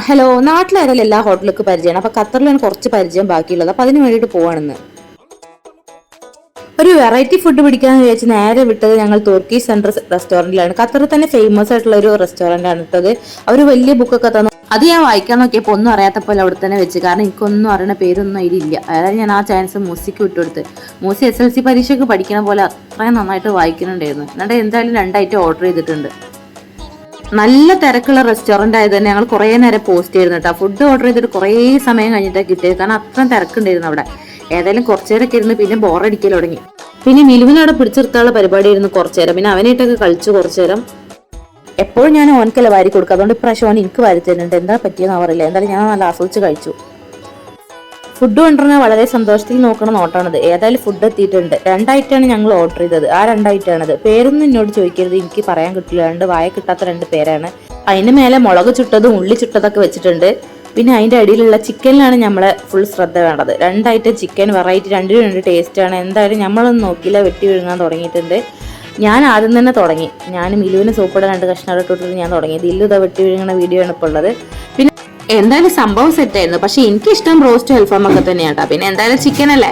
Hello, നാട്ടിലായാലും എല്ലാ ഹോട്ടലിലേക്ക് പരിചയമാണ്. അപ്പൊ ഖത്തറിലാണ് കുറച്ച് പരിചയം ബാക്കിയുള്ളത്. അപ്പൊ അതിന് വേണ്ടിയിട്ട് പോവാണെന്ന് ഒരു വെറൈറ്റി ഫുഡ് പിടിക്കാന്ന് വിചാരിച്ച് നേരെ വിട്ടത് ഞങ്ങൾ തുർക്കി സെൻട്രൽ റെസ്റ്റോറന്റിലാണ്. ഖത്തറിൽ തന്നെ ഫേമസ് ആയിട്ടുള്ള ഒരു റെസ്റ്റോറന്റ് ആണ് ഇട്ടത്. അവർ വലിയ ബുക്കൊക്കെ തന്നു. അത് ഞാൻ വായിക്കാൻ നോക്കിയപ്പോൾ ഒന്നും അറിയാത്ത പോലെ അവിടെ തന്നെ വെച്ച്. കാരണം എനിക്കൊന്നും അറിയുന്ന പേരൊന്നും അതിലില്ല. അതായത് ഞാൻ ആ ചാൻസ് മൂസിക്ക് വിട്ടുകൊടുത്ത്. മൂസി SLC പരീക്ഷയ്ക്ക് പഠിക്കണ പോലെ അത്രയും നന്നായിട്ട് വായിക്കുന്നുണ്ടായിരുന്നു. എന്നിട്ട് എന്തായാലും 2 ഐറ്റം ഓർഡർ ചെയ്തിട്ടുണ്ട്. നല്ല തിരക്കുള്ള റെസ്റ്റോറന്റ് ആയത് തന്നെ ഞങ്ങൾ കുറേ നേരം പോസ്റ്റ് ചെയ്തിരുന്നു കേട്ടോ. ഫുഡ് ഓർഡർ ചെയ്തിട്ട് കുറേ സമയം കഴിഞ്ഞിട്ടാണ് കിട്ടിയത്. കാരണം അത്രയും തിരക്കുണ്ടായിരുന്നു അവിടെ. ഏതായാലും കുറച്ചു നേരമൊക്കെ ഇരുന്ന് പിന്നെ ബോറടിക്കൽ തുടങ്ങി. പിന്നെ മിലുവിനവിടെ പിടിച്ചിർത്താനുള്ള പരിപാടിയായിരുന്നു കുറച്ചു നേരം. പിന്നെ അവനായിട്ടൊക്കെ കളിച്ചു കുറച്ചു നേരം. എപ്പോഴും ഞാൻ ഓനക്കല്ല വാരി കൊടുക്കുക. അതുകൊണ്ട് ഇപ്രാവശ്യം ഓൻ എനിക്ക് വാരി തരുന്നുണ്ട്. എന്താ പറ്റിയെന്ന് അറിയില്ല. എന്തായാലും ഞാൻ നല്ല ആസ്വദിച്ച് കഴിച്ചു. ഫുഡ് കൊണ്ടുവരുന്ന വളരെ സന്തോഷത്തിൽ നോക്കണ നോട്ടാണത്. ഏതായാലും ഫുഡ് എത്തിയിട്ടുണ്ട്. 2 ഐറ്റമാണ് ഞങ്ങൾ ഓർഡർ ചെയ്തത്. ആ 2 ഐറ്റമാണത്. പേരൊന്നും എന്നോട് ചോദിക്കരുത്, എനിക്ക് പറയാൻ കിട്ടില്ല. 2 വായ കിട്ടാത്ത 2 പേരാണ്. അതിന് മേലെ മുളക് ചുട്ടതും ഉള്ളി ചുട്ടതൊക്കെ വെച്ചിട്ടുണ്ട്. പിന്നെ അതിൻ്റെ അടിയിലുള്ള ചിക്കനിലാണ് നമ്മളെ ഫുൾ ശ്രദ്ധ വേണ്ടത്. 2 ഐറ്റം ചിക്കൻ വെറൈറ്റി, 2 ടേസ്റ്റാണ്. എന്തായാലും നമ്മളൊന്നും നോക്കിയില്ല, വെട്ടി വിഴുങ്ങാൻ തുടങ്ങിയിട്ടുണ്ട്. ഞാൻ ആദ്യം തന്നെ തുടങ്ങി. ഞാൻ മിലുവിന് സൂപ്പിടെ 2 കഷ്ണം ഇട്ടിട്ട് ഞാൻ തുടങ്ങി. ദില്ലു ഇതാ വെട്ടി വിഴുങ്ങുന്ന വീഡിയോ ആണ് ഇപ്പോൾ ഉള്ളത്. പിന്നെ എന്തായാലും സംഭവം സെറ്റായിരുന്നു. പക്ഷെ എനിക്കിഷ്ടം ബ്രോസ്റ്റ് അൽഫാമൊക്കെ തന്നെയാട്ടോ. പിന്നെ എന്തായാലും ചിക്കൻ അല്ലേ.